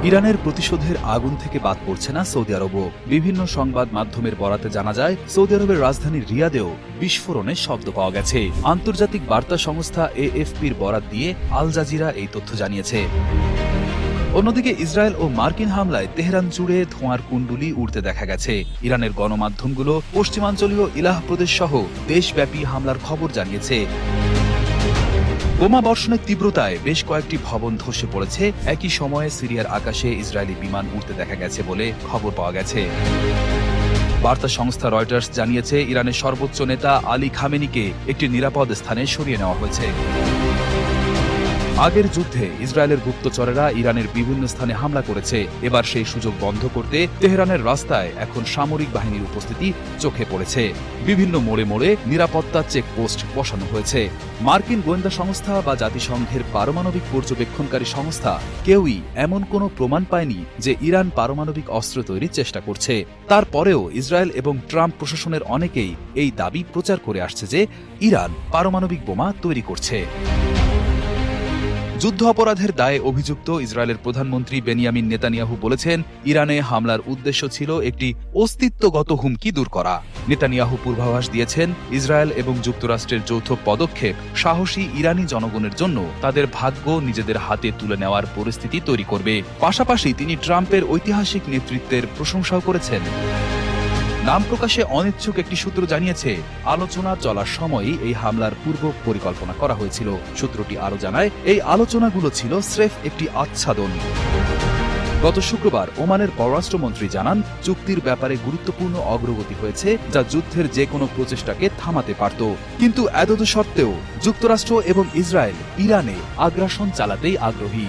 ইরানের প্রতিশোধের আগুন থেকে বাদ পড়ছে না সৌদি আরবও। বিভিন্ন সংবাদ মাধ্যমের বরাতে জানা যায়, সৌদি আরবের রাজধানী রিয়াদেও বিস্ফোরণের শব্দ পাওয়া গেছে। আন্তর্জাতিক বার্তা সংস্থা এএফপির বরাত দিয়ে আল জাজিরা এই তথ্য জানিয়েছে। অন্যদিকে ইসরায়েল ও মার্কিন হামলায় তেহরান জুড়ে ধোঁয়ার কুণ্ডুলি উড়তে দেখা গেছে। ইরানের গণমাধ্যমগুলো পশ্চিমাঞ্চলীয় ইলাহ প্রদেশ সহ দেশব্যাপী হামলার খবর জানিয়েছে। বোমা বর্ষণের তীব্রতায় বেশ কয়েকটি ভবন ধসে পড়েছে। একই সময়ে সিরিয়ার আকাশে ইসরায়েলি বিমান উড়তে দেখা গেছে বলে খবর পাওয়া গেছে। বার্তা সংস্থা রয়টার্স জানিয়েছে, ইরানের সর্বোচ্চ নেতা আলী খামেনিকে একটি নিরাপদ স্থানে সরিয়ে নেওয়া হয়েছে। আগের যুদ্ধে ইসরায়েলের গুপ্তচরেরা ইরানের বিভিন্ন স্থানে হামলা করেছে। এবার সেই সুযোগ বন্ধ করতে তেহরানের রাস্তায় এখন সামরিক বাহিনীর উপস্থিতি চোখে পড়েছে। বিভিন্ন মোড়ে মোড়ে নিরাপত্তা চেকপোস্ট বসানো হয়েছে। মার্কিন গোয়েন্দা সংস্থা বা জাতিসংঘের পারমাণবিক পর্যবেক্ষণকারী সংস্থা কেউই এমন কোনো প্রমাণ পায়নি যে ইরান পারমাণবিক অস্ত্র তৈরির চেষ্টা করছে। তারপরেও ইসরায়েল এবং ট্রাম্প প্রশাসনের অনেকেই এই দাবি প্রচার করে আসছে যে ইরান পারমাণবিক বোমা তৈরি করছে। যুদ্ধ অপরাধের দায়ে অভিযুক্ত ইসরায়েলের প্রধানমন্ত্রী বেনিয়ামিন নেতানিয়াহু বলেছেন, ইরানে হামলার উদ্দেশ্য ছিল একটি অস্তিত্বগত হুমকি দূর করা। নেতানিয়াহু পূর্বাভাস দিয়েছেন, ইসরায়েল এবং যুক্তরাষ্ট্রের যৌথ পদক্ষেপ সাহসী ইরানি জনগণের জন্য তাদের ভাগ্য নিজেদের হাতে তুলে নেওয়ার পরিস্থিতি তৈরি করবে। পাশাপাশি তিনি ট্রাম্পের ঐতিহাসিক নেতৃত্বের প্রশংসাও করেছেন। নাম প্রকাশে অনিচ্ছুক একটি সূত্র জানিয়েছে, আলোচনা চলার সময়ই এই হামলার পূর্ব পরিকল্পনা করা হয়েছিল। সূত্রটি আরও জানায়, এই আলোচনাগুলো ছিল স্রেফ একটি আচ্ছাদন। গত শুক্রবার ওমানের পররাষ্ট্রমন্ত্রী জানান, চুক্তির ব্যাপারে গুরুত্বপূর্ণ অগ্রগতি হয়েছে, যা যুদ্ধের যে কোনো প্রচেষ্টাকে থামাতে পারত। কিন্তু এতদ সত্ত্বেও যুক্তরাষ্ট্র এবং ইসরায়েল ইরানে আগ্রাসন চালাতেই আগ্রহী।